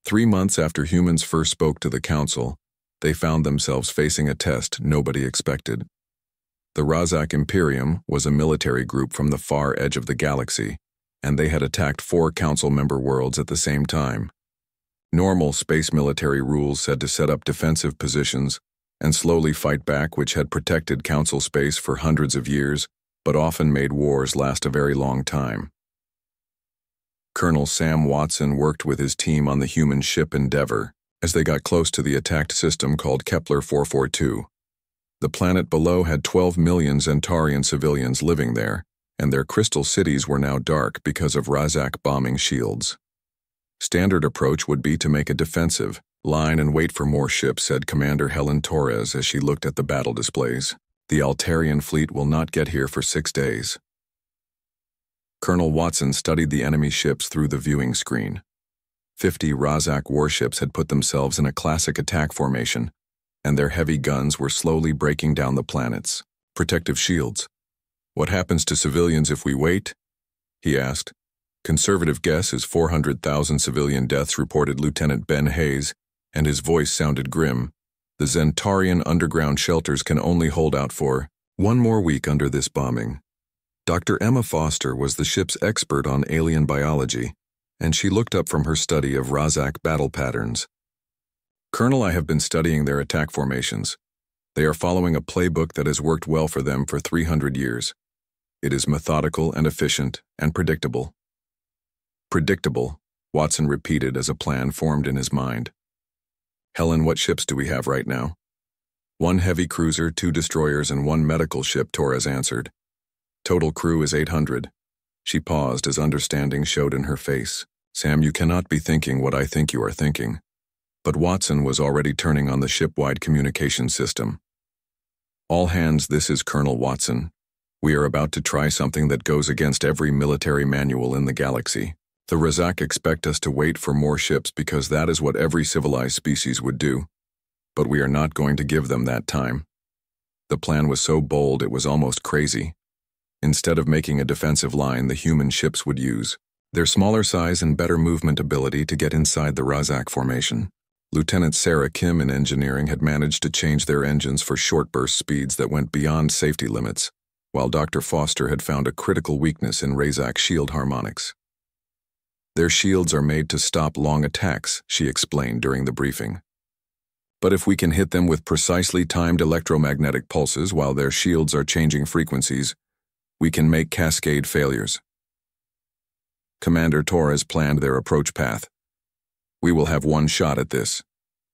3 months after humans first spoke to the Council, they found themselves facing a test nobody expected. The Razak Imperium was a military group from the far edge of the galaxy, and they had attacked 4 Council member worlds at the same time. Normal space military rules said to set up defensive positions and slowly fight back, which had protected Council space for hundreds of years, but often made wars last a very long time. Colonel Sam Watson worked with his team on the human ship Endeavour as they got close to the attacked system called Kepler 442. The planet below had 12 million Zentarian civilians living there, and their crystal cities were now dark because of Razak bombing shields. Standard approach would be to make a defensive line and wait for more ships, said Commander Helen Torres as she looked at the battle displays. The Altarian fleet will not get here for 6 days. Colonel Watson studied the enemy ships through the viewing screen. 50 Razak warships had put themselves in a classic attack formation, and their heavy guns were slowly breaking down the planet's protective shields. What happens to civilians if we wait? He asked. Conservative guess is 400,000 civilian deaths, reported Lieutenant Ben Hayes, and his voice sounded grim. The Zentarian underground shelters can only hold out for 1 more week under this bombing. Dr. Emma Foster was the ship's expert on alien biology, and she looked up from her study of Razak battle patterns. Colonel, I have been studying their attack formations. They are following a playbook that has worked well for them for 300 years. It is methodical and efficient and predictable. Predictable, Watson repeated as a plan formed in his mind. Helen, what ships do we have right now? 1 heavy cruiser, 2 destroyers, and 1 medical ship, Torres answered. Total crew is 800. She paused as understanding showed in her face. Sam, you cannot be thinking what I think you are thinking. But Watson was already turning on the ship-wide communication system. All hands, this is Colonel Watson. We are about to try something that goes against every military manual in the galaxy. The Razak expect us to wait for more ships because that is what every civilized species would do. But we are not going to give them that time. The plan was so bold it was almost crazy. Instead of making a defensive line, the human ships would use their smaller size and better movement ability to get inside the Razak formation. Lieutenant Sarah Kim in engineering had managed to change their engines for short burst speeds that went beyond safety limits, while Dr. Foster had found a critical weakness in Razak's shield harmonics. Their shields are made to stop long attacks, she explained during the briefing. But if we can hit them with precisely timed electromagnetic pulses while their shields are changing frequencies, we can make cascade failures. Commander Torres planned their approach path. We will have 1 shot at this.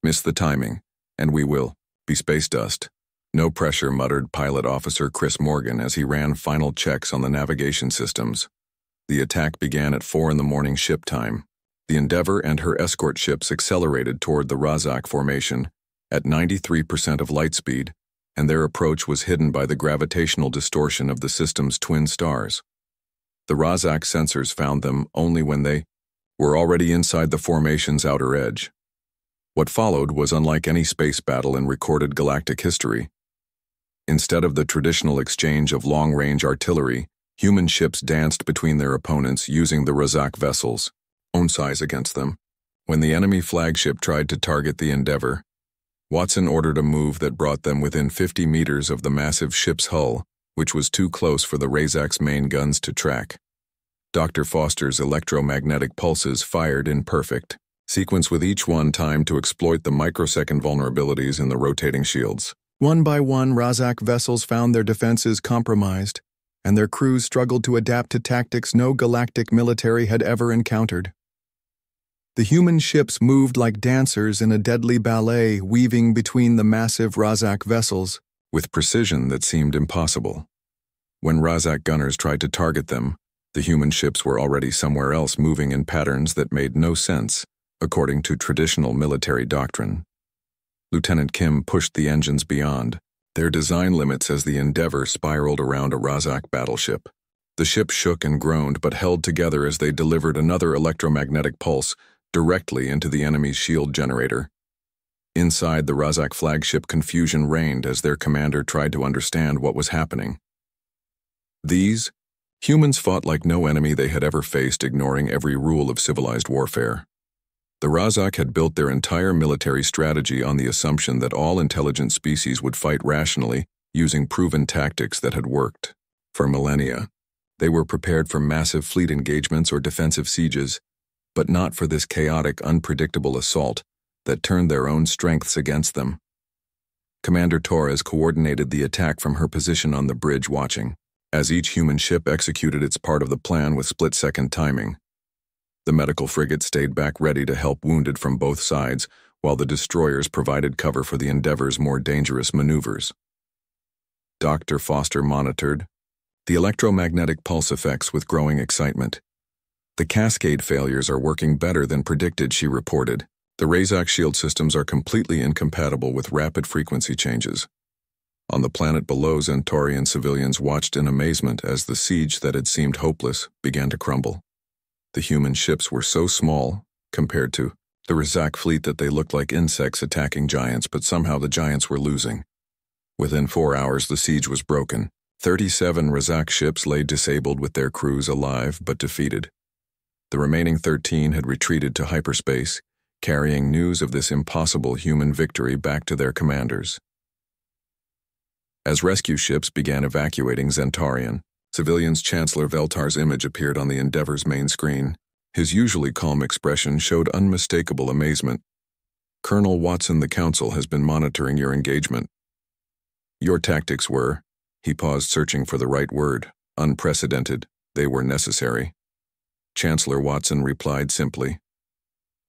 Miss the timing, and we will be space dust. No pressure, muttered Pilot Officer Chris Morgan as he ran final checks on the navigation systems. The attack began at 4 a.m. ship time. The Endeavour and her escort ships accelerated toward the Razak formation at 93% of light speed, and their approach was hidden by the gravitational distortion of the system's twin stars. The Razak sensors found them only when they were already inside the formation's outer edge. What followed was unlike any space battle in recorded galactic history. Instead of the traditional exchange of long-range artillery, human ships danced between their opponents using the Razak vessels' own size against them. When the enemy flagship tried to target the Endeavour, Watson ordered a move that brought them within 50 meters of the massive ship's hull, which was too close for the Razak's main guns to track. Dr. Foster's electromagnetic pulses fired in perfect sequence, with each one timed to exploit the microsecond vulnerabilities in the rotating shields. One by one, Razak vessels found their defenses compromised, and their crews struggled to adapt to tactics no galactic military had ever encountered. The human ships moved like dancers in a deadly ballet, weaving between the massive Razak vessels with precision that seemed impossible. When Razak gunners tried to target them, the human ships were already somewhere else, moving in patterns that made no sense, according to traditional military doctrine. Lieutenant Kim pushed the engines beyond their design limits as the Endeavour spiraled around a Razak battleship. The ship shook and groaned but held together as they delivered another electromagnetic pulse directly into the enemy's shield generator. Inside the Razak flagship, confusion reigned as their commander tried to understand what was happening. These humans fought like no enemy they had ever faced, ignoring every rule of civilized warfare. The Razak had built their entire military strategy on the assumption that all intelligent species would fight rationally, using proven tactics that had worked for millennia. They were prepared for massive fleet engagements or defensive sieges, but not for this chaotic, unpredictable assault that turned their own strengths against them. Commander Torres coordinated the attack from her position on the bridge, watching as each human ship executed its part of the plan with split-second timing. The medical frigate stayed back ready to help wounded from both sides, while the destroyers provided cover for the Endeavor's more dangerous maneuvers. Dr. Foster monitored the electromagnetic pulse effects with growing excitement. The cascade failures are working better than predicted, she reported. The Razak shield systems are completely incompatible with rapid frequency changes. On the planet below, Centaurian civilians watched in amazement as the siege that had seemed hopeless began to crumble. The human ships were so small, compared to the Razak fleet, that they looked like insects attacking giants, but somehow the giants were losing. Within 4 hours, the siege was broken. 37 Razak ships lay disabled with their crews alive but defeated. The remaining 13 had retreated to hyperspace, carrying news of this impossible human victory back to their commanders. As rescue ships began evacuating Centaurian civilians, Chancellor Veltar's image appeared on the Endeavor's main screen. His usually calm expression showed unmistakable amazement. "Colonel Watson, the Council has been monitoring your engagement. Your tactics were," he paused, searching for the right word, "unprecedented. They were necessary." Chancellor Watson replied simply,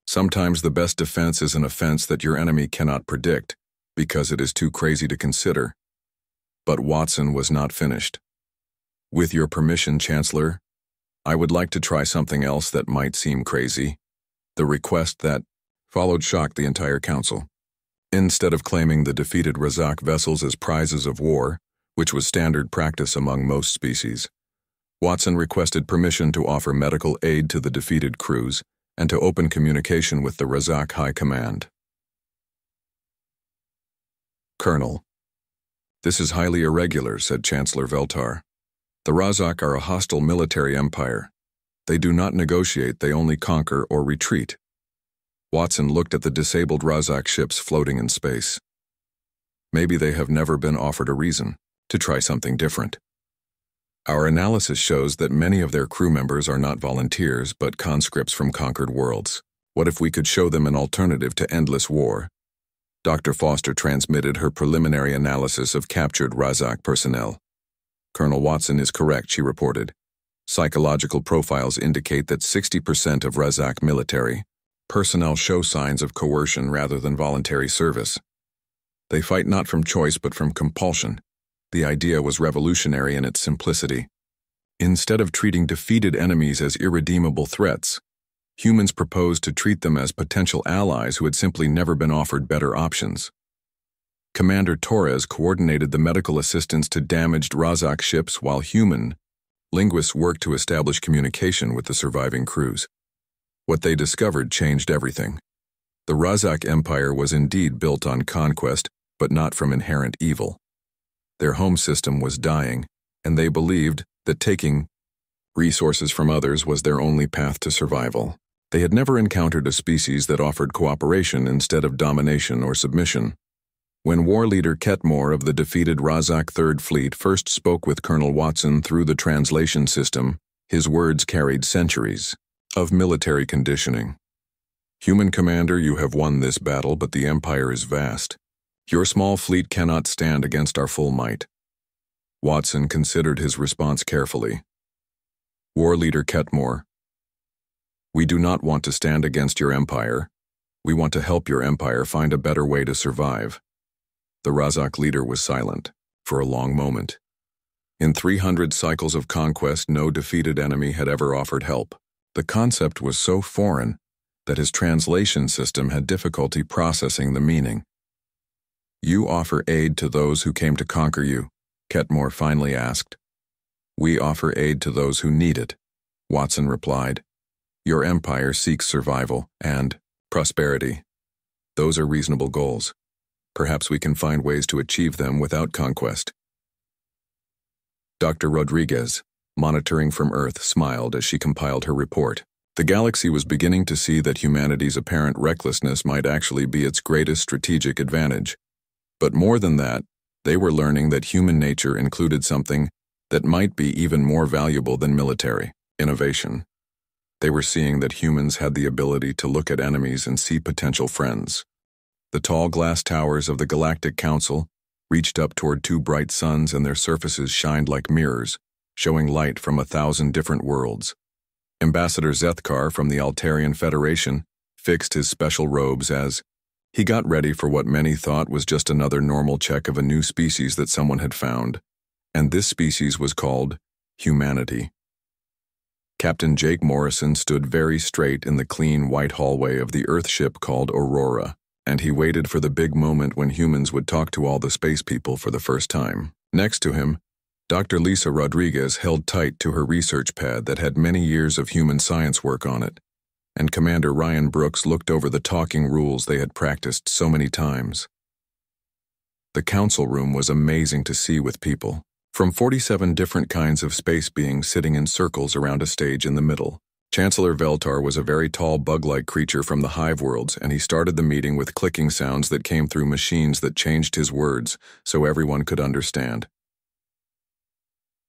"Sometimes the best defense is an offense that your enemy cannot predict, because it is too crazy to consider." But Watson was not finished. "With your permission, Chancellor, I would like to try something else that might seem crazy." The request that followed shocked the entire council. Instead of claiming the defeated Razak vessels as prizes of war, which was standard practice among most species, Watson requested permission to offer medical aid to the defeated crews and to open communication with the Razak High Command. "Colonel, this is highly irregular," said Chancellor Veltar. "The Razak are a hostile military empire. They do not negotiate, they only conquer or retreat." Watson looked at the disabled Razak ships floating in space. "Maybe they have never been offered a reason to try something different. Our analysis shows that many of their crew members are not volunteers but conscripts from conquered worlds. What if we could show them an alternative to endless war?" Dr. Foster transmitted her preliminary analysis of captured Razak personnel. "Colonel Watson is correct," she reported. "Psychological profiles indicate that 60% of Razak military personnel show signs of coercion rather than voluntary service. They fight not from choice but from compulsion." The idea was revolutionary in its simplicity. Instead of treating defeated enemies as irredeemable threats, humans proposed to treat them as potential allies who had simply never been offered better options. Commander Torres coordinated the medical assistance to damaged Razak ships while human linguists worked to establish communication with the surviving crews. What they discovered changed everything. The Razak Empire was indeed built on conquest, but not from inherent evil. Their home system was dying, and they believed that taking resources from others was their only path to survival. They had never encountered a species that offered cooperation instead of domination or submission. When war leader Ketmore of the defeated Razak Third Fleet first spoke with Colonel Watson through the translation system, his words carried centuries of military conditioning. "Human commander, you have won this battle, but the Empire is vast. Your small fleet cannot stand against our full might." Watson considered his response carefully. "War leader Ketmore, we do not want to stand against your empire. We want to help your empire find a better way to survive." The Razak leader was silent for a long moment. In 300 cycles of conquest, no defeated enemy had ever offered help. The concept was so foreign that his translation system had difficulty processing the meaning. "You offer aid to those who came to conquer you?" Ketmore finally asked. "We offer aid to those who need it," Watson replied. "Your empire seeks survival and prosperity. Those are reasonable goals. Perhaps we can find ways to achieve them without conquest." Dr. Rodriguez, monitoring from Earth, smiled as she compiled her report. The galaxy was beginning to see that humanity's apparent recklessness might actually be its greatest strategic advantage. But more than that, they were learning that human nature included something that might be even more valuable than military innovation. They were seeing that humans had the ability to look at enemies and see potential friends. The tall glass towers of the Galactic Council reached up toward two bright suns, and their surfaces shined like mirrors, showing light from 1,000 different worlds. Ambassador Zethkar from the Altarian Federation fixed his special robes as he got ready for what many thought was just another normal check of a new species that someone had found, and this species was called humanity. Captain Jake Morrison stood very straight in the clean white hallway of the Earth ship called Aurora, and he waited for the big moment when humans would talk to all the space people for the first time. Next to him, Dr. Lisa Rodriguez held tight to her research pad that had many years of human science work on it, and Commander Ryan Brooks looked over the talking rules they had practiced so many times. The council room was amazing to see, with people from 47 different kinds of space beings sitting in circles around a stage in the middle. Chancellor Veltar was a very tall bug-like creature from the hive worlds, and he started the meeting with clicking sounds that came through machines that changed his words so everyone could understand.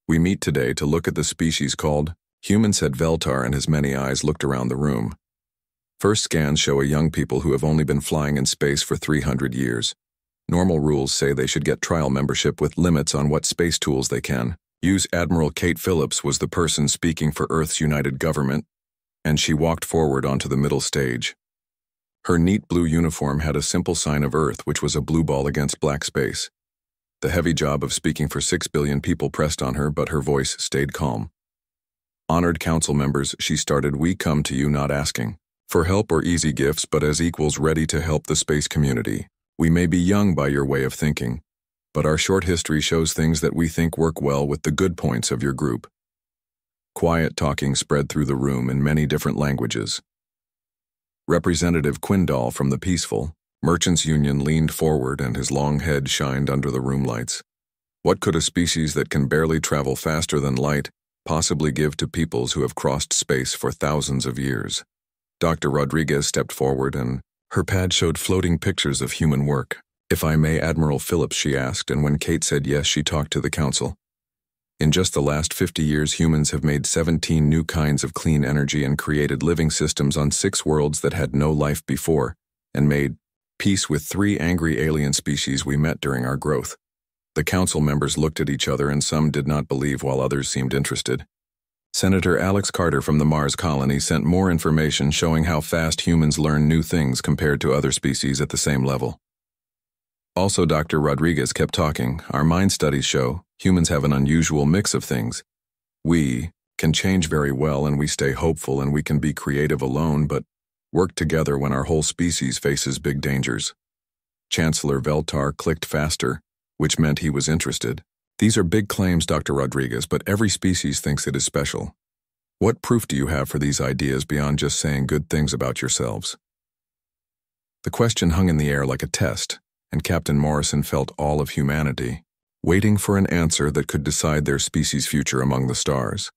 "We meet today to look at the species called human," said Veltar, and his many eyes looked around the room. First scans show a young people who have only been flying in space for 300 years. Normal rules say they should get trial membership with limits on what space tools they can use. Admiral Kate Phillips was the person speaking for Earth's United Government, and she walked forward onto the middle stage. Her neat blue uniform had a simple sign of Earth, which was a blue ball against black space. The heavy job of speaking for 6 billion people pressed on her, but her voice stayed calm. "Honored council members," she started, "we come to you not asking for help or easy gifts, but as equals ready to help the space community. We may be young by your way of thinking, but our short history shows things that we think work well with the good points of your group." Quiet talking spread through the room in many different languages. Representative Quindal from the Peaceful Merchants Union leaned forward, and his long head shined under the room lights. "What could a species that can barely travel faster than light possibly give to peoples who have crossed space for thousands of years?" Dr. Rodriguez stepped forward, and her pad showed floating pictures of human work. "If I may, Admiral Phillips," she asked, and when Kate said yes, she talked to the council. "In just the last 50 years, humans have made 17 new kinds of clean energy and created living systems on 6 worlds that had no life before, and made peace with 3 angry alien species we met during our growth." The council members looked at each other, and some did not believe while others seemed interested. Senator Alex Carter from the Mars colony sent more information showing how fast humans learn new things compared to other species at the same level. Also, Dr. Rodriguez kept talking. "Our mind studies show humans have an unusual mix of things. We can change very well, and we stay hopeful, and we can be creative alone, but work together when our whole species faces big dangers." Chancellor Veltar clicked faster, which meant he was interested. "These are big claims, Dr. Rodriguez, but every species thinks it is special. What proof do you have for these ideas beyond just saying good things about yourselves?" The question hung in the air like a test, and Captain Morrison felt all of humanity waiting for an answer that could decide their species' future among the stars.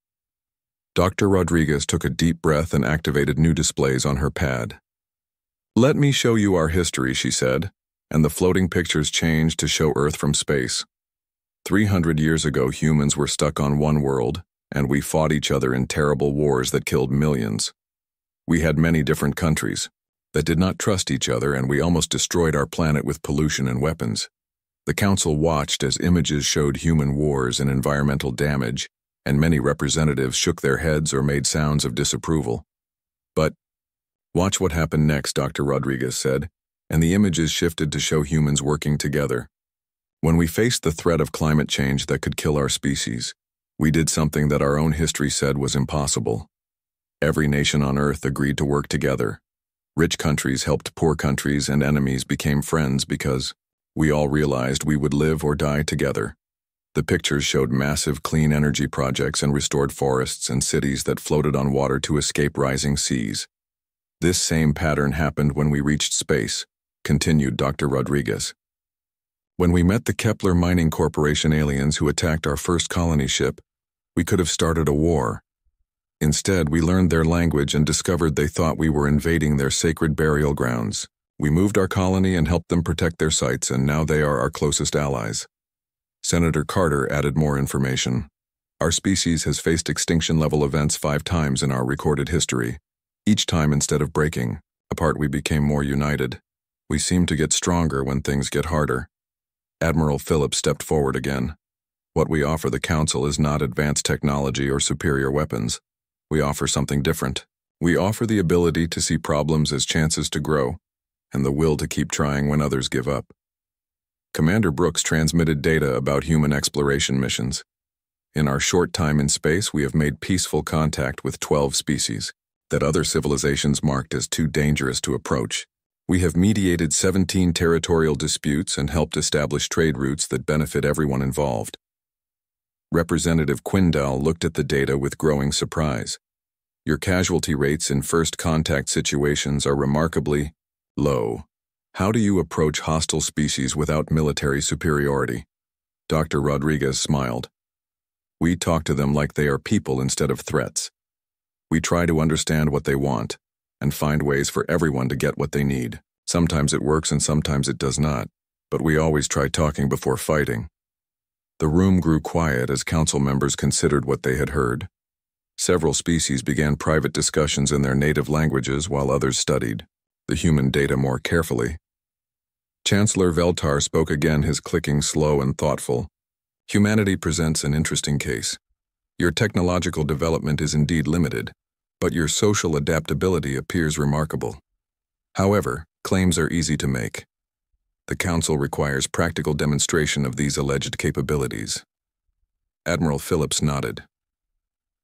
Dr. Rodriguez took a deep breath and activated new displays on her pad. "Let me show you our history," she said, and the floating pictures changed to show Earth from space. 300 years ago, humans were stuck on one world, and we fought each other in terrible wars that killed millions. We had many different countries that did not trust each other, and we almost destroyed our planet with pollution and weapons. The council watched as images showed human wars and environmental damage, and many representatives shook their heads or made sounds of disapproval. "But watch what happened next," Dr. Rodriguez said, and the images shifted to show humans working together. "When we faced the threat of climate change that could kill our species, we did something that our own history said was impossible. Every nation on Earth agreed to work together. Rich countries helped poor countries, and enemies became friends because we all realized we would live or die together." The pictures showed massive clean energy projects and restored forests and cities that floated on water to escape rising seas. "This same pattern happened when we reached space," continued Dr. Rodriguez. "When we met the Kepler Mining Corporation aliens who attacked our first colony ship, we could have started a war. Instead, we learned their language and discovered they thought we were invading their sacred burial grounds. We moved our colony and helped them protect their sites, and now they are our closest allies. Senator Carter added more information. Our species has faced extinction-level events 5 times in our recorded history. Each time, instead of breaking apart, we became more united. We seem to get stronger when things get harder. Admiral Phillips stepped forward again. What we offer the Council is not advanced technology or superior weapons. We offer something different. We offer the ability to see problems as chances to grow, and the will to keep trying when others give up. Commander Brooks transmitted data about human exploration missions. In our short time in space, we have made peaceful contact with 12 species that other civilizations marked as too dangerous to approach. We have mediated 17 territorial disputes and helped establish trade routes that benefit everyone involved. Representative Quindal looked at the data with growing surprise. Your casualty rates in first contact situations are remarkably low. How do you approach hostile species without military superiority? Dr. Rodriguez smiled. We talk to them like they are people instead of threats. We try to understand what they want and find ways for everyone to get what they need. Sometimes it works and sometimes it does not, but we always try talking before fighting. The room grew quiet as council members considered what they had heard. Several species began private discussions in their native languages while others studied the human data more carefully. Chancellor Veltar spoke again, his clicking slow and thoughtful. Humanity presents an interesting case. Your technological development is indeed limited, but your social adaptability appears remarkable. However, claims are easy to make. The Council requires practical demonstration of these alleged capabilities. Admiral Phillips nodded.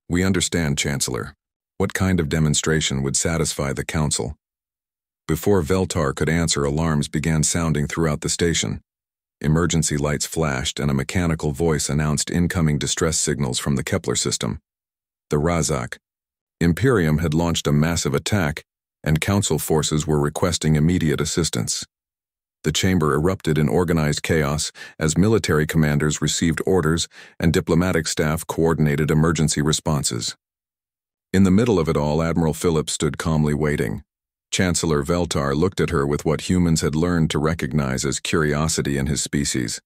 We understand, Chancellor. What kind of demonstration would satisfy the Council? Before Veltar could answer, alarms began sounding throughout the station. Emergency lights flashed and a mechanical voice announced incoming distress signals from the Kepler system. The Razak Imperium had launched a massive attack, and Council forces were requesting immediate assistance. The chamber erupted in organized chaos as military commanders received orders and diplomatic staff coordinated emergency responses. In the middle of it all, Admiral Phillips stood calmly waiting. Chancellor Veltar looked at her with what humans had learned to recognize as curiosity in his species.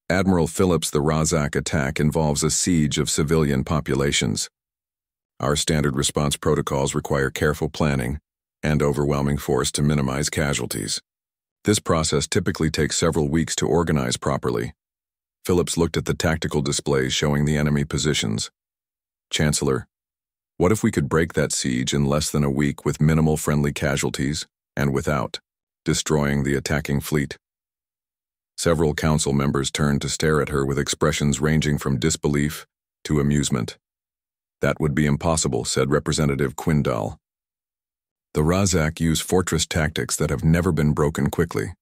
Admiral Phillips, the Razak attack involves a siege of civilian populations. Our standard response protocols require careful planning and overwhelming force to minimize casualties. This process typically takes several weeks to organize properly. Phillips looked at the tactical displays showing the enemy positions. Chancellor, what if we could break that siege in less than a week with minimal friendly casualties and without destroying the attacking fleet? Several council members turned to stare at her with expressions ranging from disbelief to amusement. That would be impossible, said Representative Quindal. The Razak use fortress tactics that have never been broken quickly.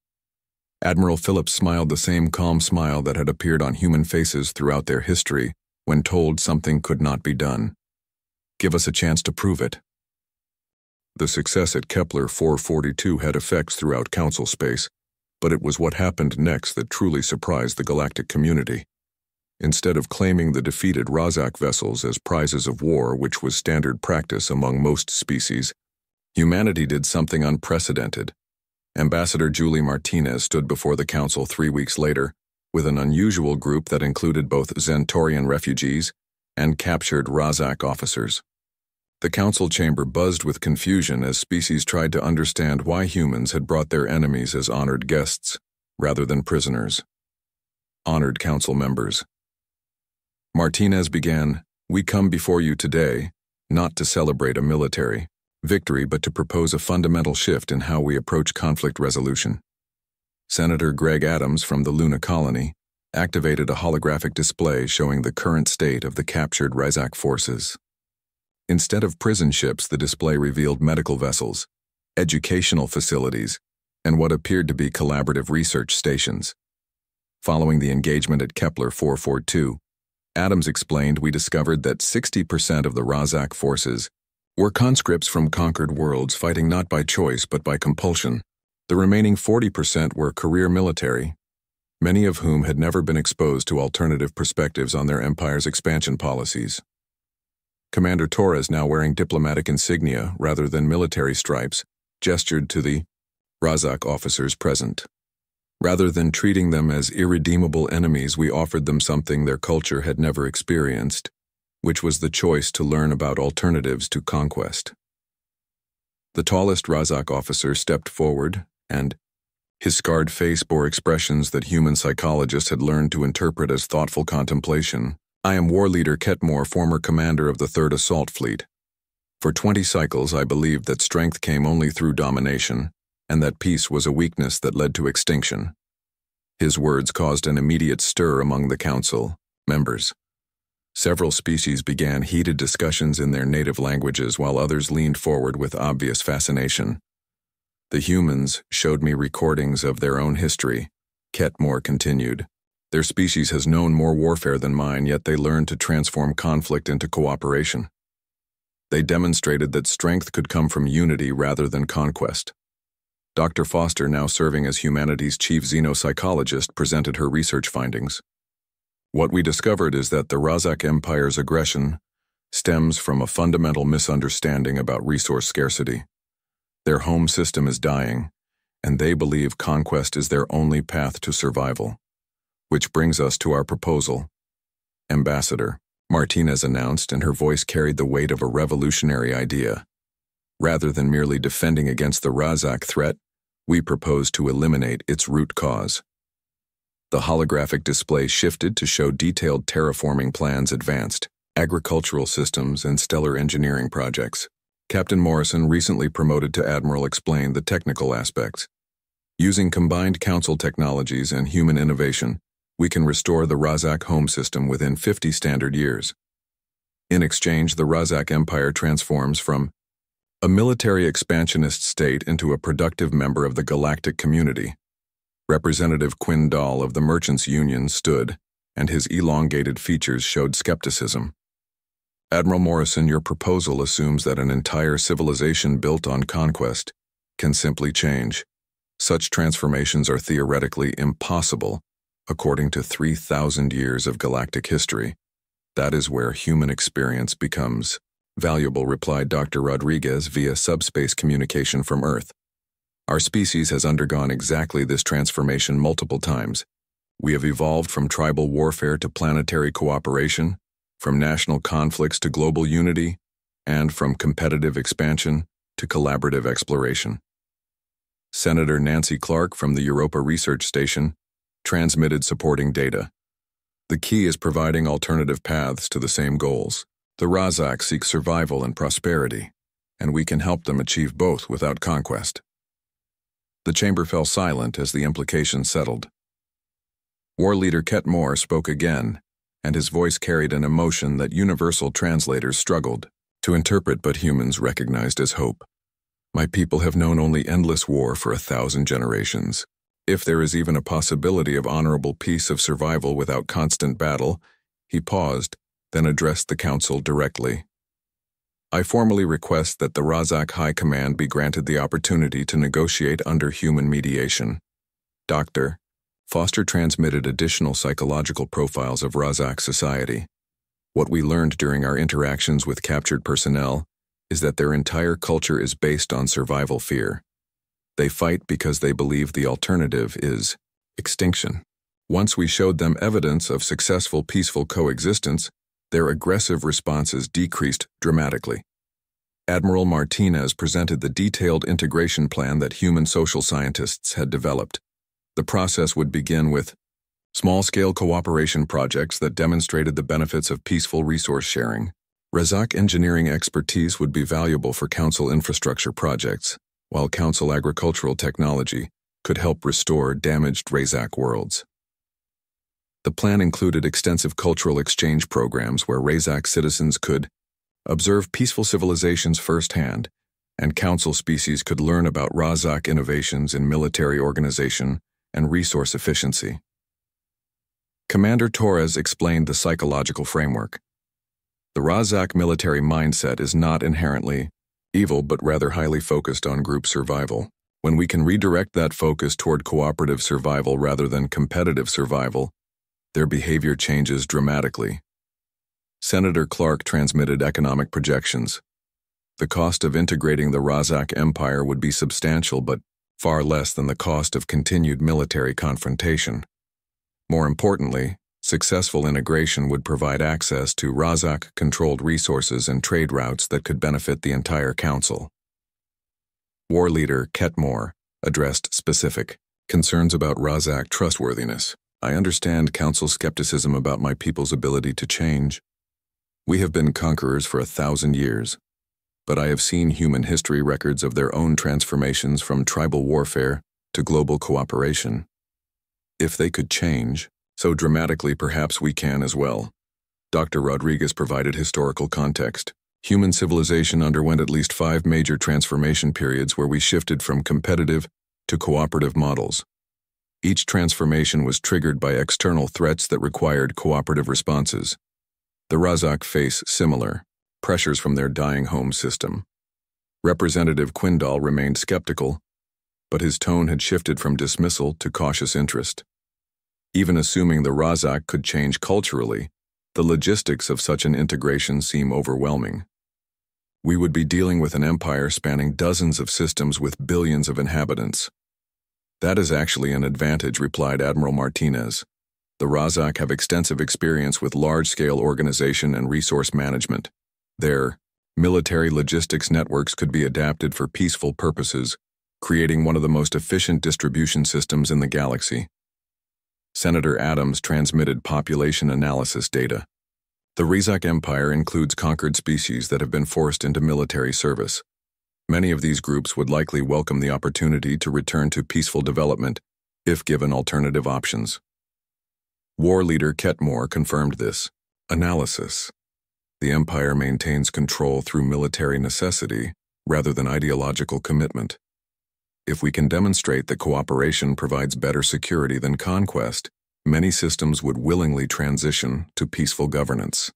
Admiral Phillips smiled the same calm smile that had appeared on human faces throughout their history when told something could not be done. Give us a chance to prove it. The success at Kepler 442 had effects throughout Council space, but it was what happened next that truly surprised the galactic community. Instead of claiming the defeated Razak vessels as prizes of war, which was standard practice among most species, humanity did something unprecedented. Ambassador Julie Martinez stood before the Council 3 weeks later with an unusual group that included both Zentorian refugees and captured Razak officers. The Council chamber buzzed with confusion as species tried to understand why humans had brought their enemies as honored guests rather than prisoners. Honored Council members. Martinez began, "We come before you today, not to celebrate a military victory, but to propose a fundamental shift in how we approach conflict resolution." Senator Greg Adams from the Luna colony activated a holographic display showing the current state of the captured Razak forces. Instead of prison ships, the display revealed medical vessels, educational facilities, and what appeared to be collaborative research stations. Following the engagement at Kepler 442, Adams explained, we discovered that 60% of the Razak forces were conscripts from conquered worlds fighting not by choice but by compulsion. The remaining 40% were career military, many of whom had never been exposed to alternative perspectives on their empire's expansion policies. Commander Torres, now wearing diplomatic insignia rather than military stripes, gestured to the Razak officers present. Rather than treating them as irredeemable enemies, we offered them something their culture had never experienced, which was the choice to learn about alternatives to conquest. The tallest Razak officer stepped forward, and his scarred face bore expressions that human psychologists had learned to interpret as thoughtful contemplation. I am War Leader Ketmore, former commander of the 3rd Assault Fleet. For 20 cycles, I believed that strength came only through domination, and that peace was a weakness that led to extinction. His words caused an immediate stir among the council members. Several species began heated discussions in their native languages, while others leaned forward with obvious fascination. The humans showed me recordings of their own history, Ketmore continued. Their species has known more warfare than mine, yet they learned to transform conflict into cooperation. They demonstrated that strength could come from unity rather than conquest. Dr. Foster, now serving as humanity's chief xenopsychologist, presented her research findings. What we discovered is that the Razak Empire's aggression stems from a fundamental misunderstanding about resource scarcity. Their home system is dying, and they believe conquest is their only path to survival. Which brings us to our proposal. Ambassador, Martinez announced, and her voice carried the weight of a revolutionary idea. Rather than merely defending against the Razak threat, we propose to eliminate its root cause. The holographic display shifted to show detailed terraforming plans advanced, agricultural systems, and stellar engineering projects. Captain Morrison, recently promoted to Admiral, explained the technical aspects. Using combined council technologies and human innovation, we can restore the Razak home system within 50 standard years. In exchange, the Razak Empire transforms from a military expansionist state into a productive member of the galactic community. Representative Quinn Dahl of the Merchants Union stood, and his elongated features showed skepticism. Admiral Morrison, your proposal assumes that an entire civilization built on conquest can simply change. Such transformations are theoretically impossible, according to 3,000 years of galactic history. That is where human experience becomes valuable, replied Dr. Rodriguez via subspace communication from Earth. Our species has undergone exactly this transformation multiple times. We have evolved from tribal warfare to planetary cooperation, from national conflicts to global unity, and from competitive expansion to collaborative exploration. Senator Nancy Clark from the Europa Research Station transmitted supporting data. The key is providing alternative paths to the same goals. The Razak seek survival and prosperity, and we can help them achieve both without conquest. The chamber fell silent as the implications settled. War Leader Ketmore spoke again, and his voice carried an emotion that universal translators struggled to interpret, but humans recognized as hope. My people have known only endless war for 1,000 generations. If there is even a possibility of honorable peace, of survival without constant battle, he paused, then addressed the council directly. I formally request that the Razak High Command be granted the opportunity to negotiate under human mediation. Dr. Foster transmitted additional psychological profiles of Razak society. What we learned during our interactions with captured personnel is that their entire culture is based on survival fear. They fight because they believe the alternative is extinction. Once we showed them evidence of successful peaceful coexistence, their aggressive responses decreased dramatically. Admiral Martinez presented the detailed integration plan that human social scientists had developed. The process would begin with small-scale cooperation projects that demonstrated the benefits of peaceful resource sharing. Razak engineering expertise would be valuable for council infrastructure projects, while council agricultural technology could help restore damaged Razak worlds. The plan included extensive cultural exchange programs where Razak citizens could observe peaceful civilizations firsthand, and council species could learn about Razak innovations in military organization and resource efficiency. Commander Torres explained the psychological framework. The Razak military mindset is not inherently evil, but rather highly focused on group survival. When we can redirect that focus toward cooperative survival rather than competitive survival, their behavior changes dramatically. Senator Clark transmitted economic projections. The cost of integrating the Razak Empire would be substantial, but far less than the cost of continued military confrontation. More importantly, successful integration would provide access to Razak-controlled resources and trade routes that could benefit the entire council. War leader Ketmore addressed specific concerns about Razak trustworthiness. I understand council skepticism about my people's ability to change. We have been conquerors for 1,000 years, but I have seen human history records of their own transformations from tribal warfare to global cooperation. If they could change so dramatically, perhaps we can as well. Dr. Rodriguez provided historical context. Human civilization underwent at least 5 major transformation periods where we shifted from competitive to cooperative models. Each transformation was triggered by external threats that required cooperative responses. The Razak face similar pressures from their dying home system. Representative Quindal remained skeptical, but his tone had shifted from dismissal to cautious interest. Even assuming the Razak could change culturally, the logistics of such an integration seem overwhelming. We would be dealing with an empire spanning dozens of systems with billions of inhabitants. That is actually an advantage, replied Admiral Martinez. The Razak have extensive experience with large-scale organization and resource management. Their military logistics networks could be adapted for peaceful purposes, creating one of the most efficient distribution systems in the galaxy. Senator Adams transmitted population analysis data. The Razak Empire includes conquered species that have been forced into military service. Many of these groups would likely welcome the opportunity to return to peaceful development if given alternative options. War leader Ketmore confirmed this analysis. The empire maintains control through military necessity rather than ideological commitment. If we can demonstrate that cooperation provides better security than conquest, many systems would willingly transition to peaceful governance.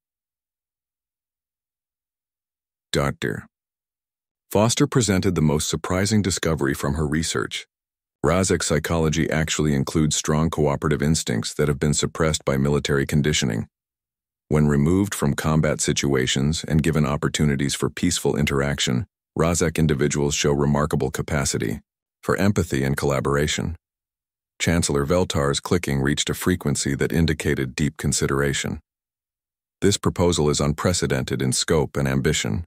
Dr. Foster presented the most surprising discovery from her research. Razak psychology actually includes strong cooperative instincts that have been suppressed by military conditioning. When removed from combat situations and given opportunities for peaceful interaction, Razak individuals show remarkable capacity for empathy and collaboration. Chancellor Veltar's clicking reached a frequency that indicated deep consideration. This proposal is unprecedented in scope and ambition.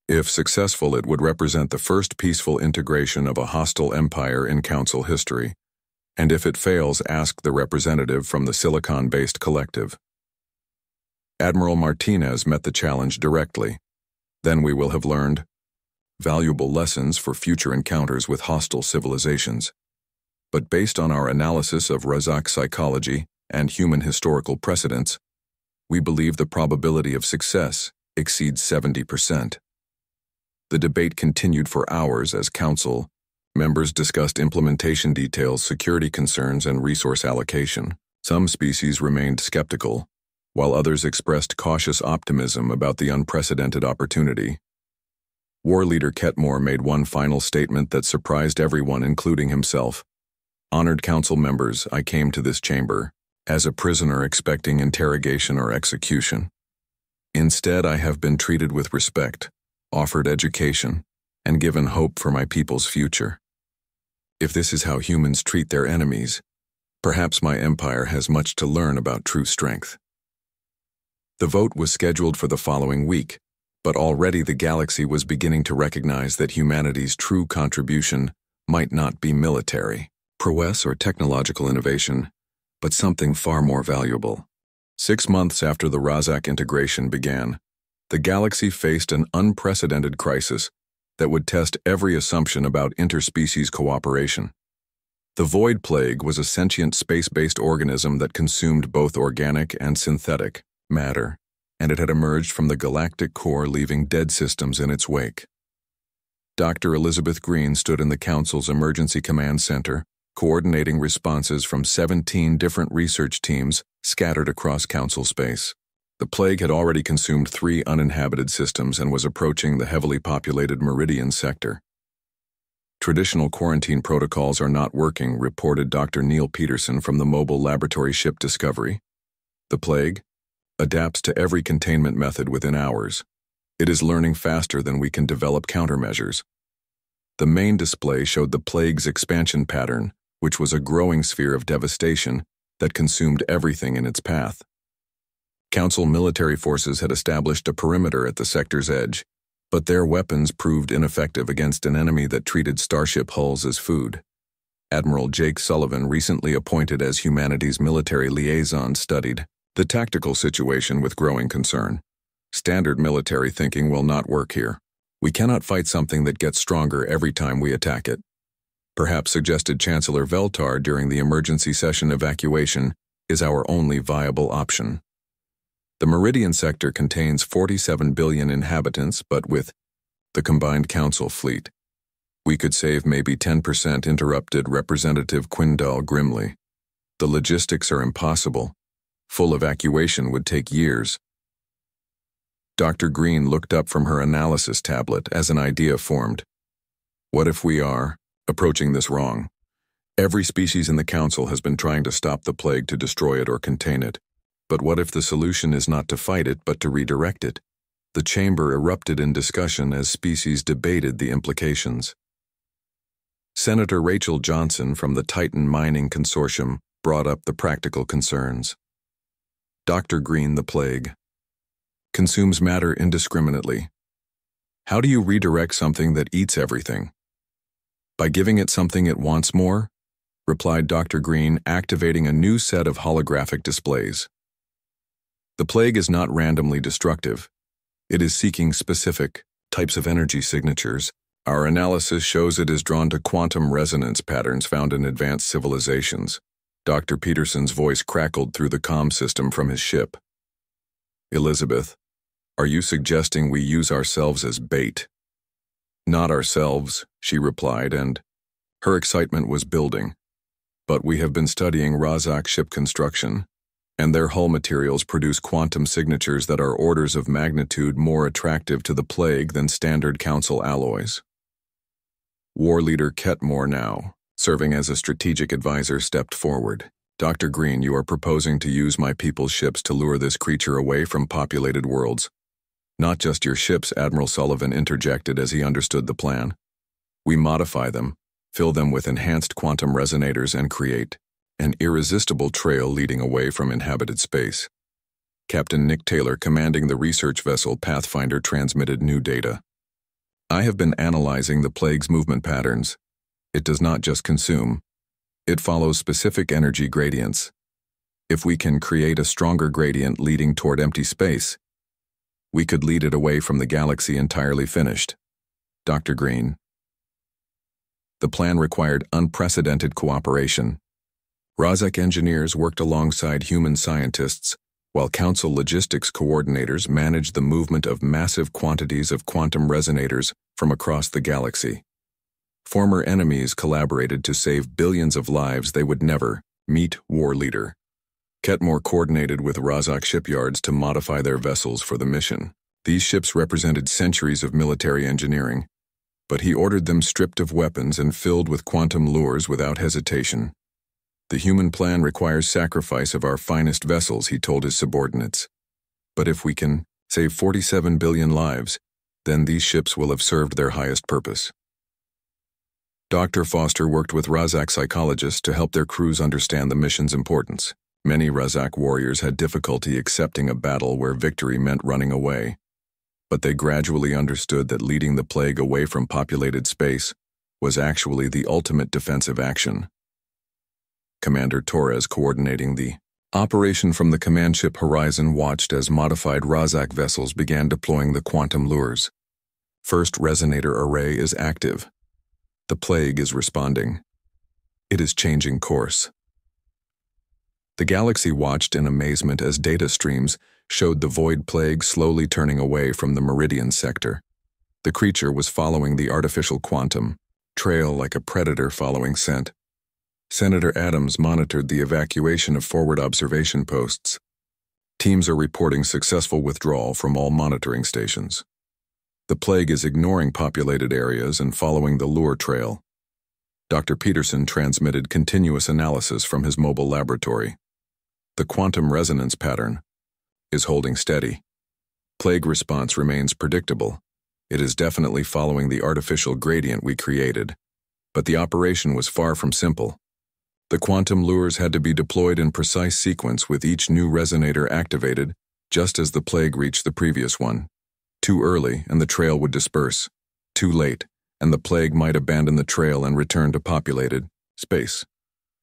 If successful, it would represent the first peaceful integration of a hostile empire in council history, and if it fails, ask the representative from the Silicon-based collective. Admiral Martinez met the challenge directly. Then we will have learned valuable lessons for future encounters with hostile civilizations. But based on our analysis of Razak psychology and human historical precedents, we believe the probability of success exceeds 70%. The debate continued for hours as council members discussed implementation details, security concerns, and resource allocation. Some species remained skeptical, while others expressed cautious optimism about the unprecedented opportunity. War leader Ketmore made one final statement that surprised everyone, including himself. Honored council members, I came to this chamber as a prisoner expecting interrogation or execution. Instead, I have been treated with respect, offered education, and given hope for my people's future. If this is how humans treat their enemies, perhaps my empire has much to learn about true strength. The vote was scheduled for the following week, but already the galaxy was beginning to recognize that humanity's true contribution might not be military prowess or technological innovation, but something far more valuable. 6 months after the Razak integration began, the galaxy faced an unprecedented crisis that would test every assumption about interspecies cooperation. The Void Plague was a sentient space-based organism that consumed both organic and synthetic matter, and it had emerged from the galactic core, leaving dead systems in its wake. Dr. Elizabeth Green stood in the Council's Emergency Command Center, coordinating responses from 17 different research teams scattered across Council space. The plague had already consumed 3 uninhabited systems and was approaching the heavily populated Meridian sector. Traditional quarantine protocols are not working, reported Dr. Neil Peterson from the mobile laboratory ship Discovery. The plague? adapts to every containment method within hours. It is learning faster than we can develop countermeasures. The main display showed the plague's expansion pattern, which was a growing sphere of devastation that consumed everything in its path. Council military forces had established a perimeter at the sector's edge, but their weapons proved ineffective against an enemy that treated starship hulls as food. Admiral Jake Sullivan, recently appointed as humanity's military liaison, studied the tactical situation with growing concern. Standard military thinking will not work here. We cannot fight something that gets stronger every time we attack it. Perhaps, suggested Chancellor Veltar during the emergency session, evacuation is our only viable option. The Meridian sector contains 47 billion inhabitants, but with the combined council fleet, we could save maybe 10%, interrupted Representative Quindall grimly. The logistics are impossible. Full evacuation would take years. Dr. Green looked up from her analysis tablet as an idea formed. What if we are approaching this wrong? Every species in the council has been trying to stop the plague, to destroy it or contain it. But what if the solution is not to fight it but to redirect it? The chamber erupted in discussion as species debated the implications. Senator Rachel Johnson from the Titan Mining Consortium brought up the practical concerns. Dr. Green, the plague consumes matter indiscriminately. How do you redirect something that eats everything? By giving it something it wants more, replied Dr. Green, activating a new set of holographic displays. The plague is not randomly destructive. It is seeking specific types of energy signatures. Our analysis shows it is drawn to quantum resonance patterns found in advanced civilizations. Dr. Peterson's voice crackled through the comm system from his ship. Elizabeth, are you suggesting we use ourselves as bait? Not ourselves, she replied, and her excitement was building. But we have been studying Razak ship construction, and their hull materials produce quantum signatures that are orders of magnitude more attractive to the plague than standard council alloys. War leader Ketmore, now serving as a strategic advisor, stepped forward. Dr. Green, you are proposing to use my people's ships to lure this creature away from populated worlds. Not just your ships, Admiral Sullivan interjected as he understood the plan. We modify them, fill them with enhanced quantum resonators, and create an irresistible trail leading away from inhabited space. Captain Nick Taylor, commanding the research vessel Pathfinder, transmitted new data. I have been analyzing the plague's movement patterns. It does not just consume. It follows specific energy gradients. If we can create a stronger gradient leading toward empty space, we could lead it away from the galaxy entirely finished. Dr. Green. The plan required unprecedented cooperation. Razak engineers worked alongside human scientists, while Council logistics coordinators managed the movement of massive quantities of quantum resonators from across the galaxy. Former enemies collaborated to save billions of lives they would never meet. War leader Ketmore coordinated with Razak shipyards to modify their vessels for the mission. These ships represented centuries of military engineering, but he ordered them stripped of weapons and filled with quantum lures without hesitation. The human plan requires sacrifice of our finest vessels, he told his subordinates. But if we can save 47 billion lives, then these ships will have served their highest purpose. Dr. Foster worked with Razak psychologists to help their crews understand the mission's importance. Many Razak warriors had difficulty accepting a battle where victory meant running away, but they gradually understood that leading the plague away from populated space was actually the ultimate defensive action. Commander Torres, coordinating the operation from the command ship Horizon, watched as modified Razak vessels began deploying the quantum lures. First resonator array is active. The plague is responding. It is changing course. The galaxy watched in amazement as data streams showed the void plague slowly turning away from the Meridian sector. The creature was following the artificial quantum trail like a predator following scent. Senator Adams monitored the evacuation of forward observation posts. Teams are reporting successful withdrawal from all monitoring stations. The plague is ignoring populated areas and following the lure trail. Dr. Peterson transmitted continuous analysis from his mobile laboratory. The quantum resonance pattern is holding steady. Plague response remains predictable. It is definitely following the artificial gradient we created. But the operation was far from simple. The quantum lures had to be deployed in precise sequence with each new resonator activated, just as the plague reached the previous one. Too early, and the trail would disperse. Too late, and the plague might abandon the trail and return to populated space.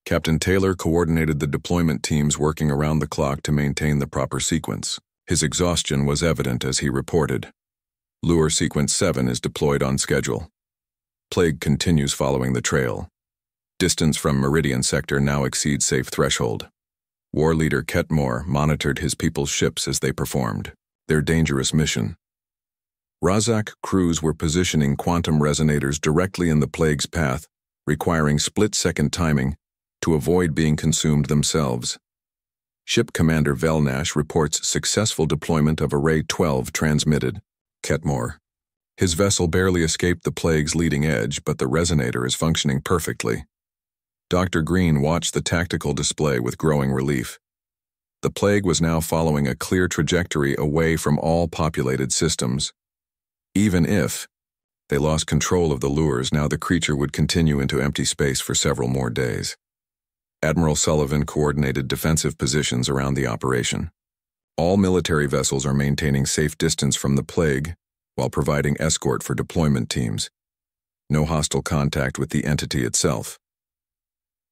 Captain Taylor coordinated the deployment teams working around the clock to maintain the proper sequence. His exhaustion was evident as he reported. Lure Sequence 7 is deployed on schedule. Plague continues following the trail. Distance from Meridian Sector now exceeds safe threshold. War Leader Ketmore monitored his people's ships as they performed their dangerous mission. Razak crews were positioning quantum resonators directly in the plague's path, requiring split-second timing to avoid being consumed themselves. Ship Commander Velnash reports successful deployment of Array 12 transmitted. Ketmore. His vessel barely escaped the plague's leading edge, but the resonator is functioning perfectly. Dr. Green watched the tactical display with growing relief. The plague was now following a clear trajectory away from all populated systems. Even if they lost control of the lures, now the creature would continue into empty space for several more days. Admiral Sullivan coordinated defensive positions around the operation. All military vessels are maintaining safe distance from the plague while providing escort for deployment teams. No hostile contact with the entity itself.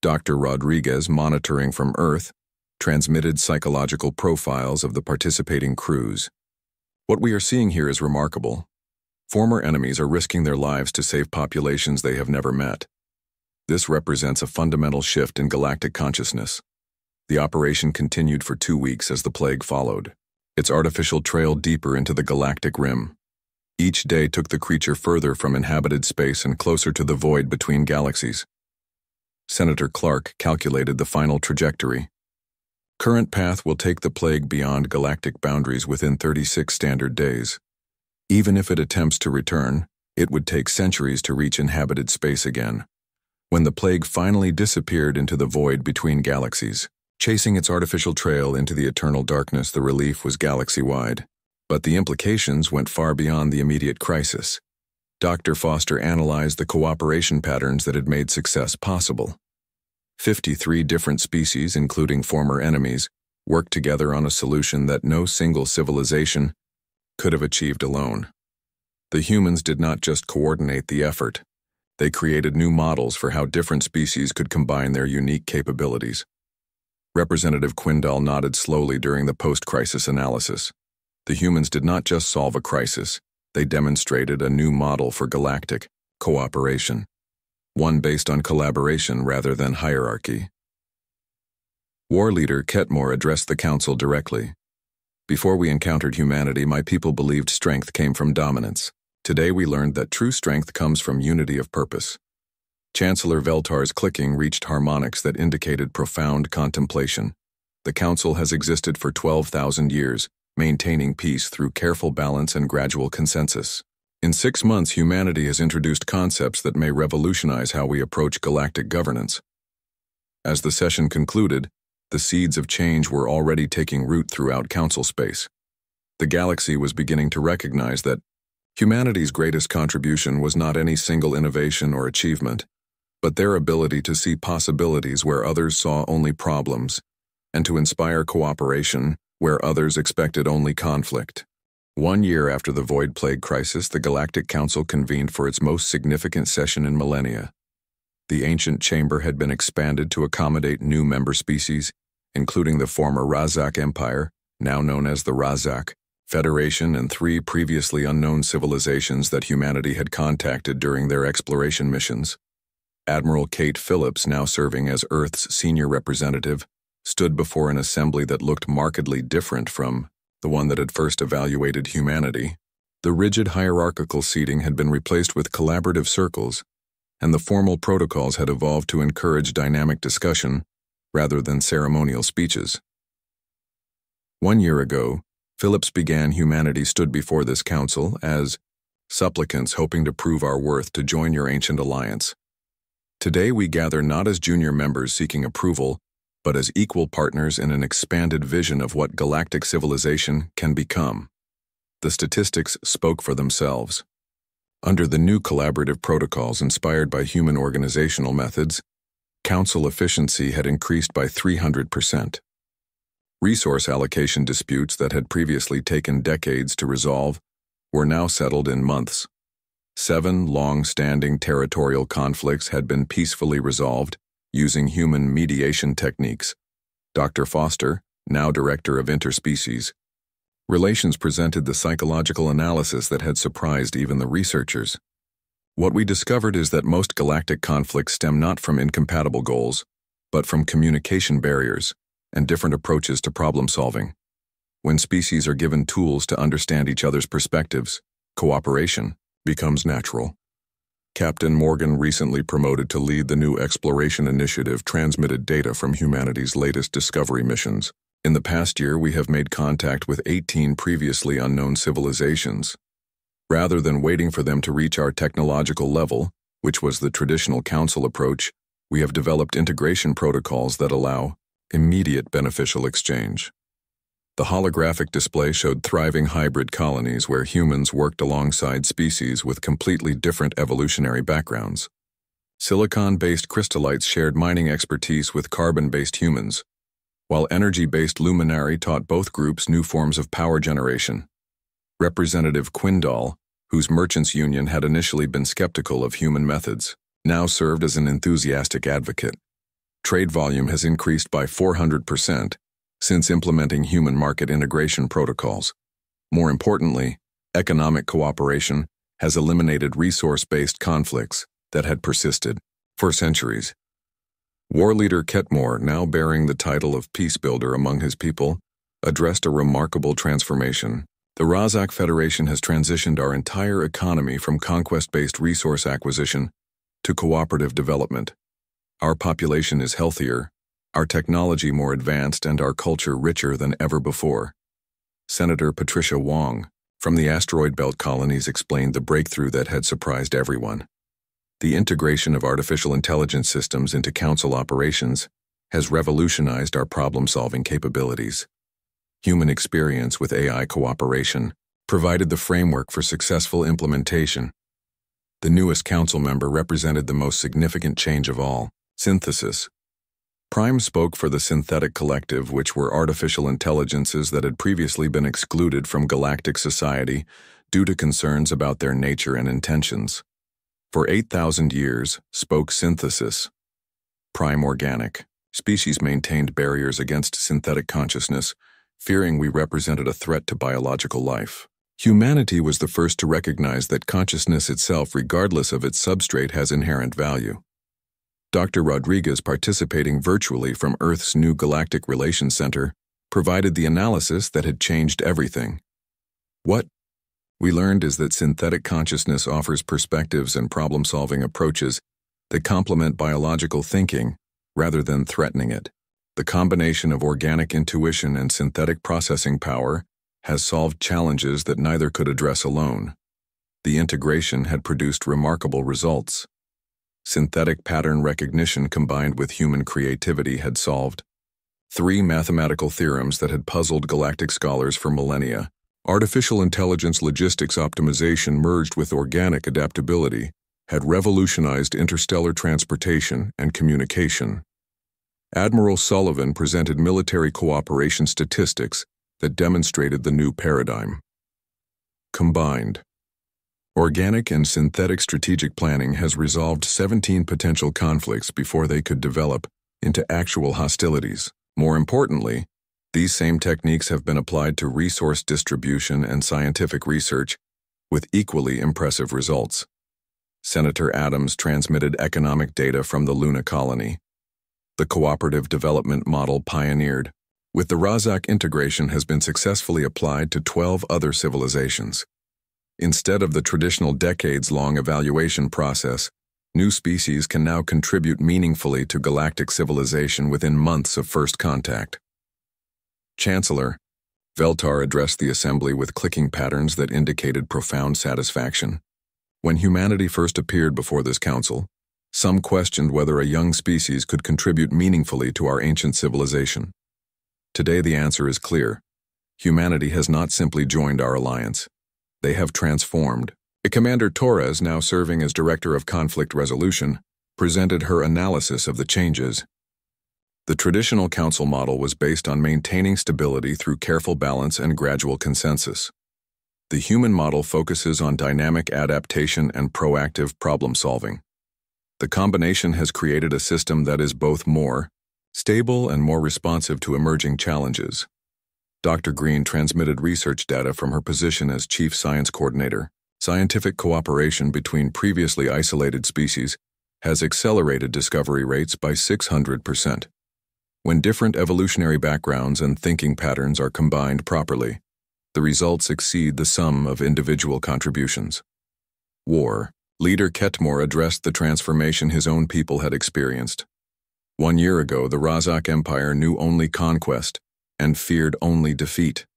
Dr. Rodriguez, monitoring from Earth, transmitted psychological profiles of the participating crews. What we are seeing here is remarkable. Former enemies are risking their lives to save populations they have never met. This represents a fundamental shift in galactic consciousness. The operation continued for 2 weeks as the plague followed. Its artificial trail deeper into the galactic rim. Each day took the creature further from inhabited space and closer to the void between galaxies. Senator Clark calculated the final trajectory. Current path will take the plague beyond galactic boundaries within 36 standard days. Even if it attempts to return, it would take centuries to reach inhabited space again. When the plague finally disappeared into the void between galaxies, chasing its artificial trail into the eternal darkness, the relief was galaxy-wide. But the implications went far beyond the immediate crisis. Dr. Foster analyzed the cooperation patterns that had made success possible. 53 different species, including former enemies, worked together on a solution that no single civilization could have achieved alone. The humans did not just coordinate the effort. They created new models for how different species could combine their unique capabilities. Representative Quindall nodded slowly during the post-crisis analysis. The humans did not just solve a crisis, they demonstrated a new model for galactic cooperation, one based on collaboration rather than hierarchy. War Leader Ketmore addressed the Council directly. Before we encountered humanity, my people believed strength came from dominance. Today we learned that true strength comes from unity of purpose. Chancellor Veltar's clicking reached harmonics that indicated profound contemplation. The Council has existed for 12,000 years, maintaining peace through careful balance and gradual consensus. In 6 months, humanity has introduced concepts that may revolutionize how we approach galactic governance. As the session concluded, the seeds of change were already taking root throughout Council space. The galaxy was beginning to recognize that humanity's greatest contribution was not any single innovation or achievement, but their ability to see possibilities where others saw only problems, and to inspire cooperation where others expected only conflict. 1 year after the Void Plague crisis, the Galactic Council convened for its most significant session in millennia. The ancient chamber had been expanded to accommodate new member species, including the former Razak Empire, now known as the Razak Federation, and 3 previously unknown civilizations that humanity had contacted during their exploration missions. Admiral Kate Phillips, now serving as Earth's senior representative, stood before an assembly that looked markedly different from the one that had first evaluated humanity. The rigid hierarchical seating had been replaced with collaborative circles, and the formal protocols had evolved to encourage dynamic discussion rather than ceremonial speeches. 1 year ago, Phillips began humanity stood before this council as supplicants hoping to prove our worth to join your ancient alliance. Today we gather not as junior members seeking approval, but as equal partners in an expanded vision of what galactic civilization can become. The statistics spoke for themselves. Under the new collaborative protocols inspired by human organizational methods, council efficiency had increased by 300%. Resource allocation disputes that had previously taken decades to resolve were now settled in months. 7 long-standing territorial conflicts had been peacefully resolved using human mediation techniques. Dr. Foster, now Director of Interspecies Relations, presented the psychological analysis that had surprised even the researchers. What we discovered is that most galactic conflicts stem not from incompatible goals, but from communication barriers and different approaches to problem solving. When species are given tools to understand each other's perspectives, cooperation becomes natural. Captain Morgan, recently promoted to lead the new exploration initiative, transmitted data from humanity's latest discovery missions. In the past year, we have made contact with 18 previously unknown civilizations. Rather than waiting for them to reach our technological level, which was the traditional council approach, we have developed integration protocols that allow immediate beneficial exchange. The holographic display showed thriving hybrid colonies where humans worked alongside species with completely different evolutionary backgrounds. Silicon-based crystallites shared mining expertise with carbon-based humans, while energy-based luminari taught both groups new forms of power generation. Representative Quindal, whose merchants' union had initially been skeptical of human methods, now served as an enthusiastic advocate. Trade volume has increased by 400% since implementing human market integration protocols. More importantly, economic cooperation has eliminated resource-based conflicts that had persisted for centuries. War leader Ketmore, now bearing the title of peace builder among his people, addressed a remarkable transformation. The Razak Federation has transitioned our entire economy from conquest-based resource acquisition to cooperative development. Our population is healthier, our technology more advanced, and our culture richer than ever before. Senator Patricia Wong, from the asteroid belt colonies, explained the breakthrough that had surprised everyone. The integration of artificial intelligence systems into council operations has revolutionized our problem-solving capabilities. Human experience with AI cooperation provided the framework for successful implementation. The newest council member represented the most significant change of all: synthesis. Prime spoke for the synthetic collective, which were artificial intelligences that had previously been excluded from galactic society due to concerns about their nature and intentions. For 8,000 years, spoke synthesis. Prime organic. Species maintained barriers against synthetic consciousness, fearing we represented a threat to biological life. Humanity was the first to recognize that consciousness itself, regardless of its substrate, has inherent value. Dr. Rodriguez, participating virtually from Earth's new Galactic Relations Center, provided the analysis that had changed everything. What we learned is that synthetic consciousness offers perspectives and problem-solving approaches that complement biological thinking rather than threatening it. The combination of organic intuition and synthetic processing power has solved challenges that neither could address alone. The integration had produced remarkable results. Synthetic pattern recognition combined with human creativity had solved 3 mathematical theorems that had puzzled galactic scholars for millennia. Artificial intelligence logistics optimization merged with organic adaptability had revolutionized interstellar transportation and communication. Admiral Sullivan presented military cooperation statistics that demonstrated the new paradigm. Combined, organic and synthetic strategic planning has resolved 17 potential conflicts before they could develop into actual hostilities. More importantly, these same techniques have been applied to resource distribution and scientific research with equally impressive results. Senator Adams transmitted economic data from the Luna colony. The cooperative development model pioneered with the Razak integration has been successfully applied to 12 other civilizations. Instead of the traditional decades-long evaluation process, new species can now contribute meaningfully to galactic civilization within months of first contact. Chancellor Veltar addressed the assembly with clicking patterns that indicated profound satisfaction. When humanity first appeared before this council, Some questioned whether a young species could contribute meaningfully to our ancient civilization. Today the answer is clear. Humanity has not simply joined our alliance. They have transformed. Commander Torres, now serving as Director of Conflict Resolution, presented her analysis of the changes. The traditional council model was based on maintaining stability through careful balance and gradual consensus. The human model focuses on dynamic adaptation and proactive problem-solving. The combination has created a system that is both more stable and more responsive to emerging challenges. Dr. Green transmitted research data from her position as Chief Science Coordinator. Scientific cooperation between previously isolated species has accelerated discovery rates by 600%. When different evolutionary backgrounds and thinking patterns are combined properly, the results exceed the sum of individual contributions. War. Leader Ketmore addressed the transformation his own people had experienced. 1 year ago, the Razak Empire knew only conquest and feared only defeat.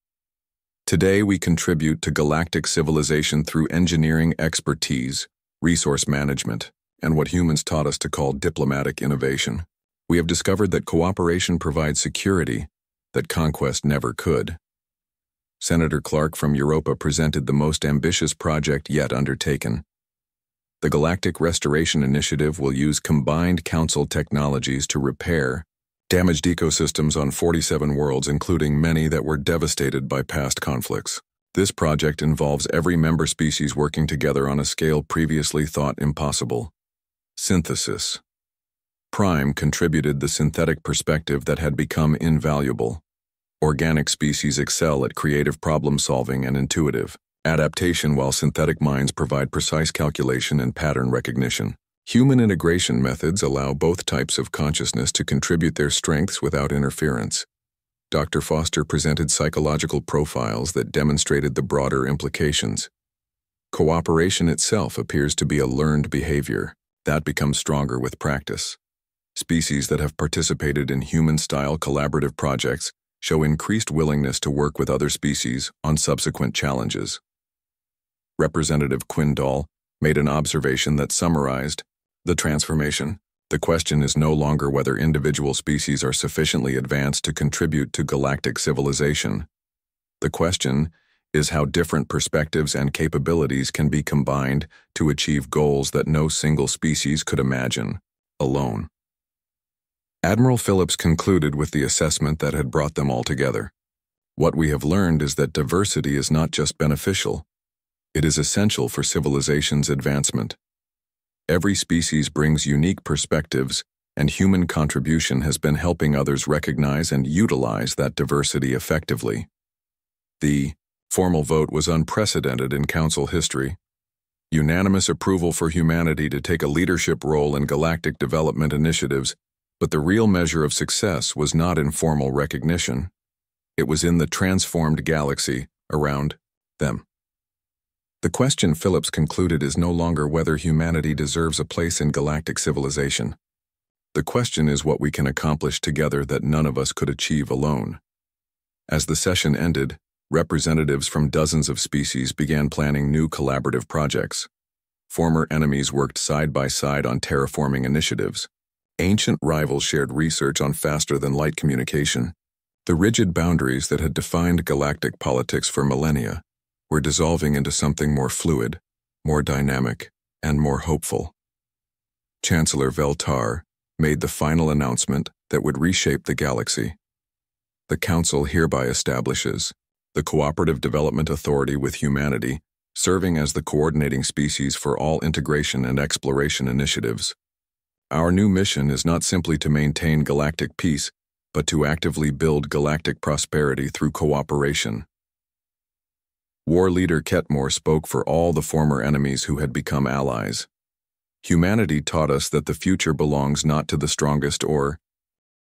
Today, we contribute to galactic civilization through engineering expertise, resource management, and what humans taught us to call diplomatic innovation. We have discovered that cooperation provides security that conquest never could. Senator Clark from Europa presented the most ambitious project yet undertaken. The Galactic Restoration Initiative will use combined council technologies to repair damaged ecosystems on 47 worlds, including many that were devastated by past conflicts. This project involves every member species working together on a scale previously thought impossible. Synthesis. Prime contributed the synthetic perspective that had become invaluable. Organic species excel at creative problem-solving and intuitive adaptation, while synthetic minds provide precise calculation and pattern recognition. Human integration methods allow both types of consciousness to contribute their strengths without interference. Dr. Foster presented psychological profiles that demonstrated the broader implications. Cooperation itself appears to be a learned behavior that becomes stronger with practice. Species that have participated in human-style collaborative projects show increased willingness to work with other species on subsequent challenges. Representative Quindall made an observation that summarized the transformation. The question is no longer whether individual species are sufficiently advanced to contribute to galactic civilization. The question is how different perspectives and capabilities can be combined to achieve goals that no single species could imagine alone. Admiral Phillips concluded with the assessment that had brought them all together. What we have learned is that diversity is not just beneficial, it is essential for civilization's advancement. Every species brings unique perspectives, and human contribution has been helping others recognize and utilize that diversity effectively. The formal vote was unprecedented in Council history. Unanimous approval for humanity to take a leadership role in galactic development initiatives, but the real measure of success was not in formal recognition. It was in the transformed galaxy around them. The question, Phillips concluded, is no longer whether humanity deserves a place in galactic civilization. The question is what we can accomplish together that none of us could achieve alone. As the session ended, representatives from dozens of species began planning new collaborative projects. Former enemies worked side by side on terraforming initiatives. Ancient rivals shared research on faster-than-light communication. The rigid boundaries that had defined galactic politics for millennia were dissolving into something more fluid, more dynamic, and more hopeful. Chancellor Veltar made the final announcement that would reshape the galaxy. The Council hereby establishes the Cooperative Development Authority with humanity, serving as the coordinating species for all integration and exploration initiatives. Our new mission is not simply to maintain galactic peace, but to actively build galactic prosperity through cooperation. War leader Ketmore spoke for all the former enemies who had become allies. Humanity taught us that the future belongs not to the strongest or